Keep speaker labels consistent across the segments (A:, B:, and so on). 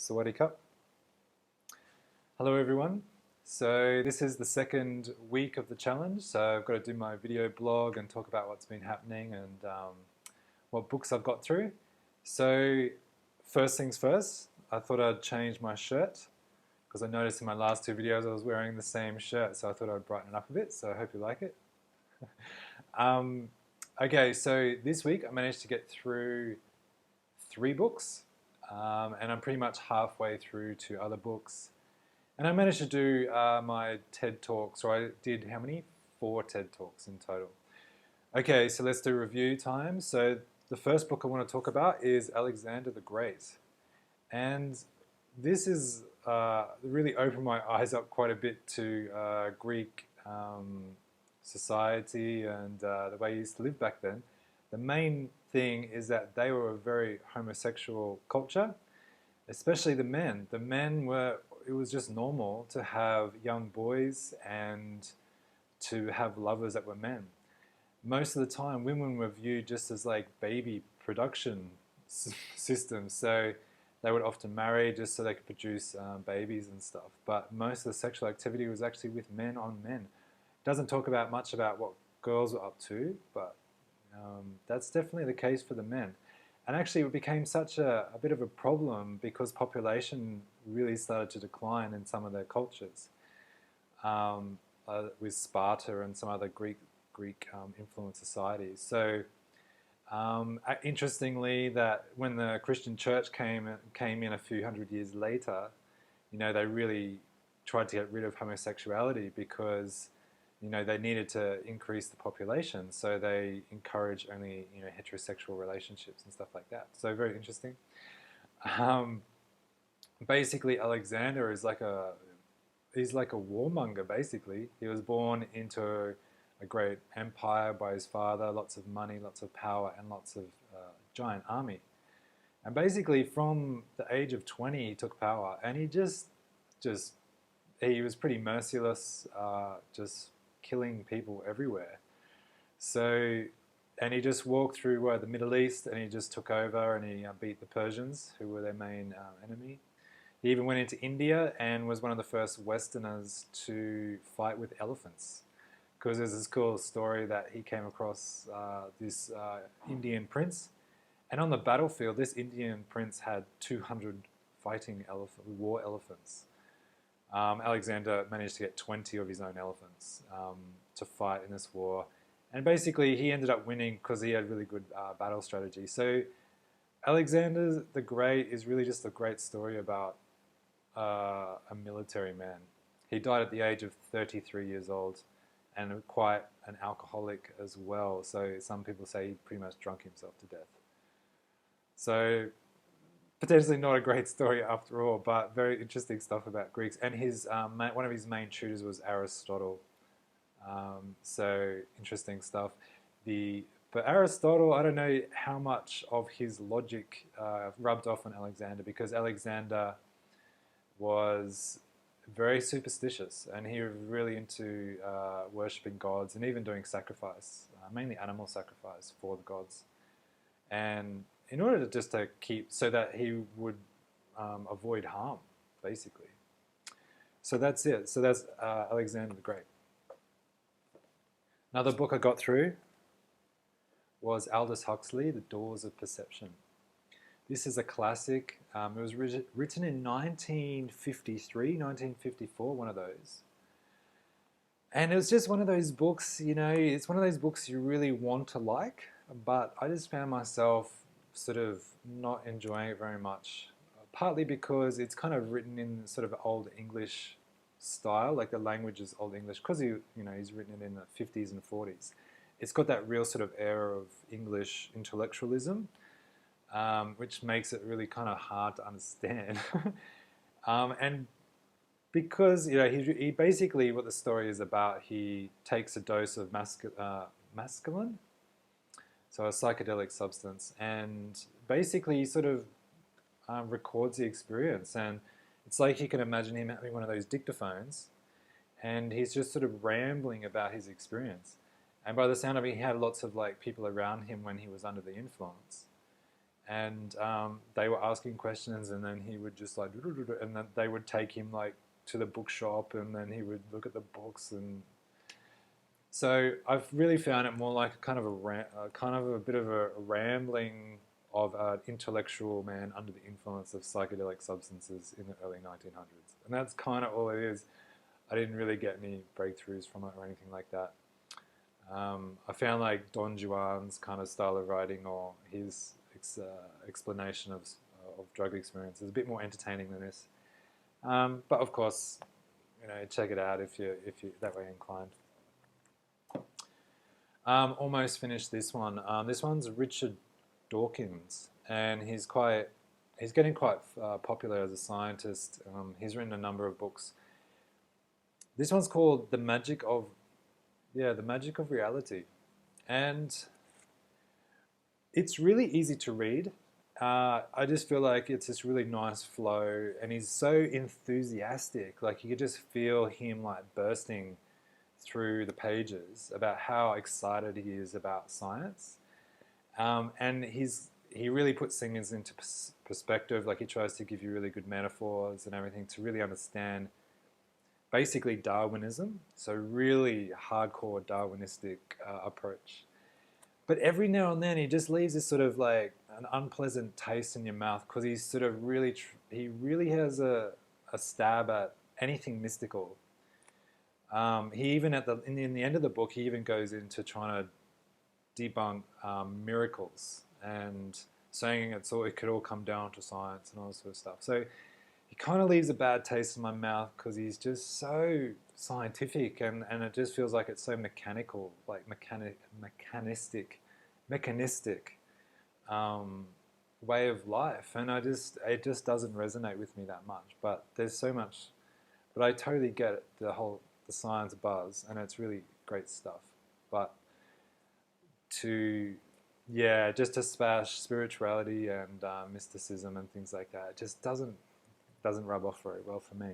A: Sawadee Cup. Hello everyone. So this is the second week of the challenge. So I've got to do my video blog and talk about what's been happening and what books I've got through. So first things first, I thought I'd change my shirt because I noticed in my last two videos I was wearing the same shirt, so I thought I'd brighten it up a bit. So I hope you like it. Okay, so this week I managed to get through 3 books. And I'm pretty much halfway through 2 other books. And I managed to do my TED Talks, or I did how many? 4 TED Talks in total. Okay, so let's do review time. So the first book I want to talk about is Alexander the Great. And this is really opened my eyes up quite a bit to Greek society and the way you used to live back then. The main thing is that they were a very homosexual culture, especially the men. The men were, it was just normal to have young boys and to have lovers that were men. Most of the time, women were viewed just as like baby production systems. So they would often marry just so they could produce babies and stuff. But most of the sexual activity was actually with men on men. It doesn't talk about much about what girls were up to, but that's definitely the case for the men. And actually it became such a bit of a problem because population really started to decline in some of their cultures. With Sparta and some other Greek influenced societies. So interestingly, that when the Christian church came in a few hundred years later, you know, they really tried to get rid of homosexuality because they needed to increase the population, so they encourage only heterosexual relationships and stuff like that. So very interesting. Basically, Alexander is he's like a warmonger. Basically, he was born into a great empire by his father, lots of money, lots of power, and lots of giant army. And basically, from the age of 20, he took power, and he he was pretty merciless, just killing people everywhere. So, and he just walked through the Middle East and he just took over and he beat the Persians, who were their main enemy. He even went into India and was one of the first Westerners to fight with elephants. Because there's this cool story that he came across this Indian prince, and on the battlefield, this Indian prince had 200 fighting war elephants. Alexander managed to get 20 of his own elephants to fight in this war. And basically he ended up winning because he had really good battle strategy. So Alexander the Great is really just a great story about a military man. He died at the age of 33 years old and quite an alcoholic as well. So some people say he pretty much drunk himself to death. So potentially not a great story after all, but very interesting stuff about Greeks. And his one of his main tutors was Aristotle. So interesting stuff. But Aristotle, I don't know how much of his logic rubbed off on Alexander, because Alexander was very superstitious and he was really into worshipping gods and even doing sacrifice, mainly animal sacrifice for the gods. And in order to keep, so that he would avoid harm, basically. So that's it. So that's Alexander the Great. Another book I got through was Aldous Huxley, The Doors of Perception. This is a classic. It was written in 1953, 1954, one of those. And it was just one of those books, it's one of those books you really want to like, but I just found myself sort of not enjoying it very much, partly because it's kind of written in sort of old English style, like the language is old English, because he's written it in the 50s and 40s. It's got that real sort of air of English intellectualism, which makes it really kind of hard to understand. And because he basically, what the story is about, he takes a dose of mescaline, so a psychedelic substance, and basically he sort of records the experience. And it's like you can imagine him having one of those dictaphones, and he's just sort of rambling about his experience. And by the sound of it, he had lots of people around him when he was under the influence. and they were asking questions, and then he would just like, and then they would take him like to the bookshop, and then he would look at the books. And so I've really found it more like kind of kind of a bit of a rambling of an intellectual man under the influence of psychedelic substances in the early 1900s, and that's kind of all it is. I didn't really get any breakthroughs from it or anything like that. I found like Don Juan's kind of style of writing, or his explanation of drug experience is a bit more entertaining than this. But of course, check it out if you that way inclined. Almost finished this one. This one's Richard Dawkins, and he's getting quite popular as a scientist. He's written a number of books. This one's called The Magic of Reality, and it's really easy to read. I just feel like it's this really nice flow, and he's so enthusiastic. Like you could just feel him like bursting through the pages about how excited he is about science. And he really puts things into perspective. Like he tries to give you really good metaphors and everything to really understand basically Darwinism. So really hardcore Darwinistic approach. But every now and then he just leaves this sort of like an unpleasant taste in your mouth, because he's sort of he really has a stab at anything mystical. He even in the end of the book, he even goes into trying to debunk miracles and saying it could all come down to science and all this sort of stuff. So he kind of leaves a bad taste in my mouth because he's just so scientific, and it just feels like it's so mechanical, like mechanistic way of life, and it just doesn't resonate with me that much. But there's so much, but I totally get the science buzz, and it's really great stuff. But just to smash spirituality and mysticism and things like that, it just doesn't rub off very well for me.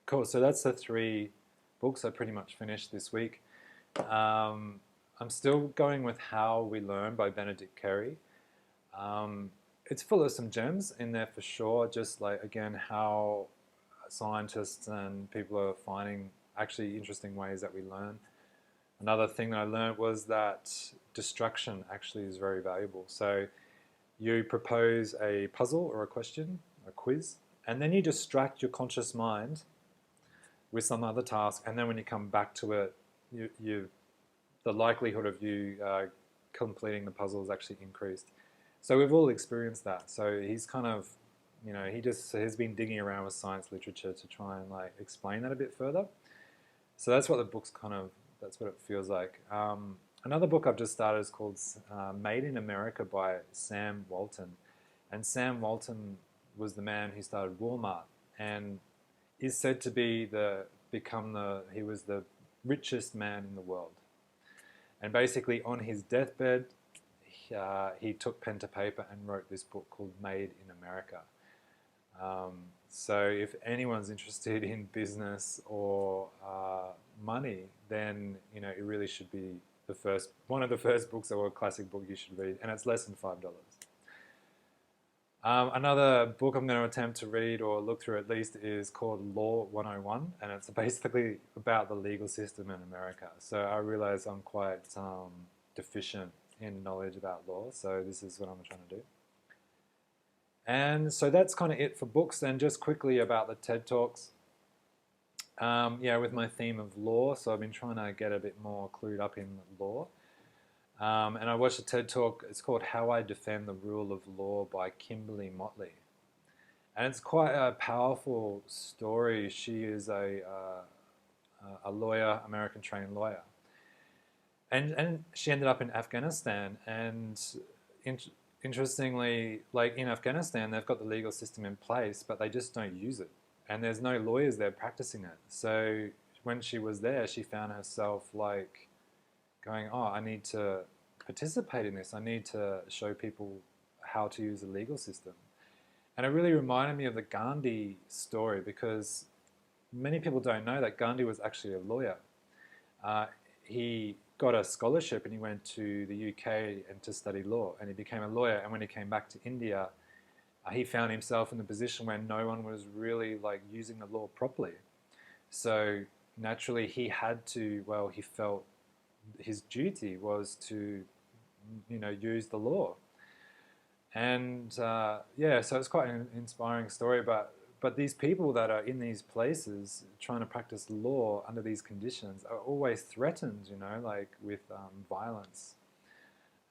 A: Cool, so that's the 3 books I pretty much finished this week. I'm still going with How We Learn by Benedict Carey. It's full of some gems in there for sure, just like, again, how scientists and people are finding actually interesting ways that we learn. Another thing that I learned was that distraction actually is very valuable. So you propose a puzzle or a question, a quiz, and then you distract your conscious mind with some other task, and then when you come back to it, the likelihood of you completing the puzzle is actually increased. So we've all experienced that. So he's kind of, he's been digging around with science literature to try and like explain that a bit further. So that's what the book's that's what it feels like. Another book I've just started is called Made in America by Sam Walton. And Sam Walton was the man who started Walmart, and is said to be he was the richest man in the world. And basically on his deathbed, he took pen to paper and wrote this book called Made in America. So if anyone's interested in business or money, then it really should be one of the first books or a classic book you should read, and it's less than $5. Another book I'm going to attempt to read or look through at least is called Law 101, and it's basically about the legal system in America. So I realize I'm quite deficient in knowledge about law, so this is what I'm trying to do. And so that's kind of it for books. And just quickly about the TED Talks. With my theme of law, so I've been trying to get a bit more clued up in law. And I watched a TED Talk, it's called How I Defend the Rule of Law by Kimberley Motley. And it's quite a powerful story. She is a lawyer, American trained lawyer. And she ended up in Afghanistan, and interestingly, like in Afghanistan, they've got the legal system in place, but they just don't use it. And there's no lawyers there practicing it. So when she was there, she found herself like going, I need to participate in this. I need to show people how to use the legal system. And it really reminded me of the Gandhi story, because many people don't know that Gandhi was actually a lawyer. He got a scholarship and he went to the UK and to study law, and he became a lawyer. And when he came back to India, he found himself in the position where no one was really like using the law properly. So naturally, he had to. Well, he felt his duty was to, use the law. And yeah, so it's quite an inspiring story. But these people that are in these places trying to practice law under these conditions are always threatened, like with violence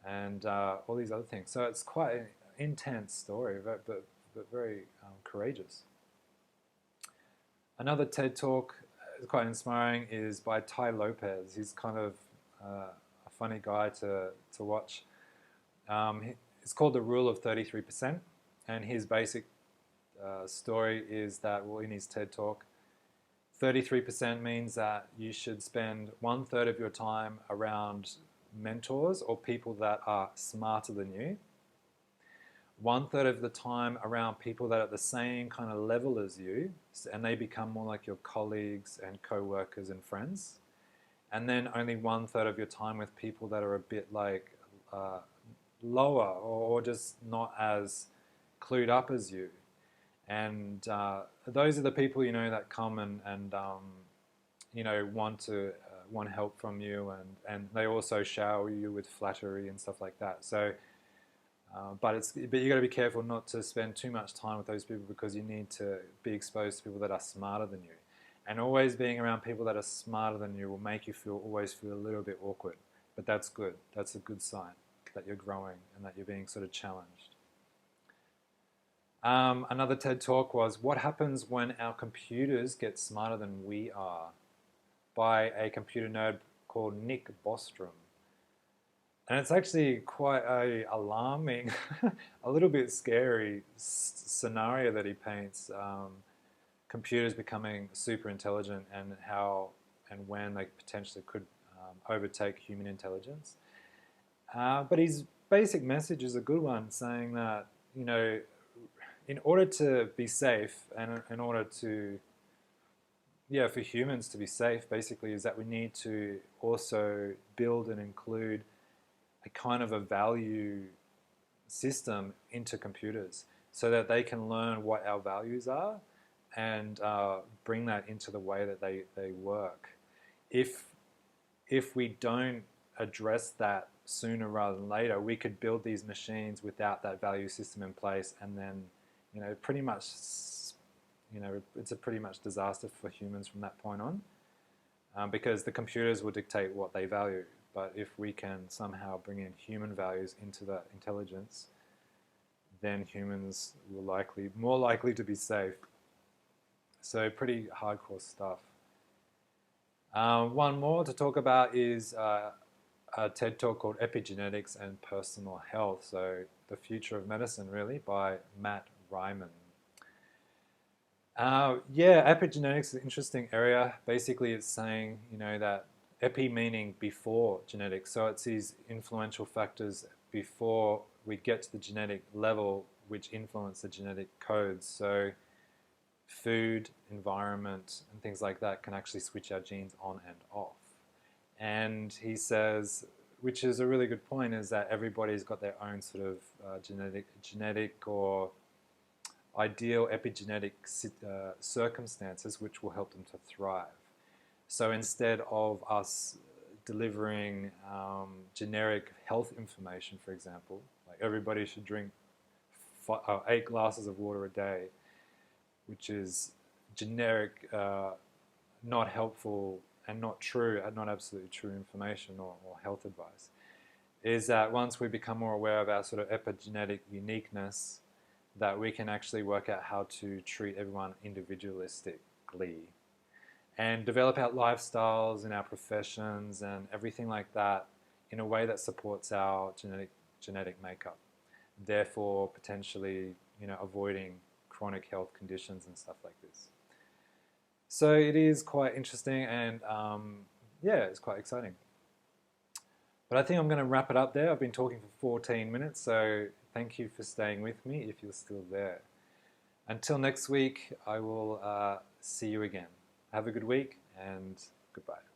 A: and all these other things. So it's quite an intense story, but very courageous. Another TED talk, quite inspiring, is by Tai Lopez. He's kind of a funny guy to watch. It's called The Rule of 33%, and his basic story is that, well, in his TED talk, 33% means that you should spend 1/3 of your time around mentors or people that are smarter than you, 1/3 of the time around people that are at the same kind of level as you, and they become more like your colleagues and co-workers and friends, and then only 1/3 of your time with people that are a bit like lower or just not as clued up as you. And those are the people, that come and want help from you, and they also shower you with flattery and stuff like that. So, but you got to be careful not to spend too much time with those people, because you need to be exposed to people that are smarter than you. And always being around people that are smarter than you will make you always feel a little bit awkward. But that's good. That's a good sign that you're growing and that you're being sort of challenged. Another TED talk was What Happens When Our Computers Get Smarter Than We Are, by a computer nerd called Nick Bostrom. And it's actually quite a alarming, a little bit scary scenario that he paints. Computers becoming super intelligent, and how and when they potentially could overtake human intelligence. But his basic message is a good one, saying that, in order to be safe, and in order to, for humans to be safe, basically, is that we need to also build and include a kind of a value system into computers, so that they can learn what our values are and bring that into the way that they work. If we don't address that sooner rather than later, we could build these machines without that value system in place, and then, pretty much, it's a pretty much disaster for humans from that point on, because the computers will dictate what they value. But if we can somehow bring in human values into that intelligence, then humans will more likely to be safe. So pretty hardcore stuff. One more to talk about is a TED talk called Epigenetics and Personal Health. So the future of medicine, really, by Matt Rieman. Epigenetics is an interesting area. Basically, it's saying, that epi meaning before genetics. So it's these influential factors before we get to the genetic level, which influence the genetic codes. So food, environment, and things like that can actually switch our genes on and off. And he says, which is a really good point, is that everybody's got their own sort of genetic or ideal epigenetic circumstances which will help them to thrive. So instead of us delivering generic health information, for example, like everybody should drink 8 glasses of water a day, which is generic, not helpful and not true, not absolutely true information or health advice, is that once we become more aware of our sort of epigenetic uniqueness, that we can actually work out how to treat everyone individualistically and develop our lifestyles and our professions and everything like that in a way that supports our genetic makeup. Therefore, potentially, avoiding chronic health conditions and stuff like this. So it is quite interesting, and it's quite exciting. But I think I'm going to wrap it up there. I've been talking for 14 minutes, so thank you for staying with me if you're still there. Until next week, I will see you again. Have a good week, and goodbye.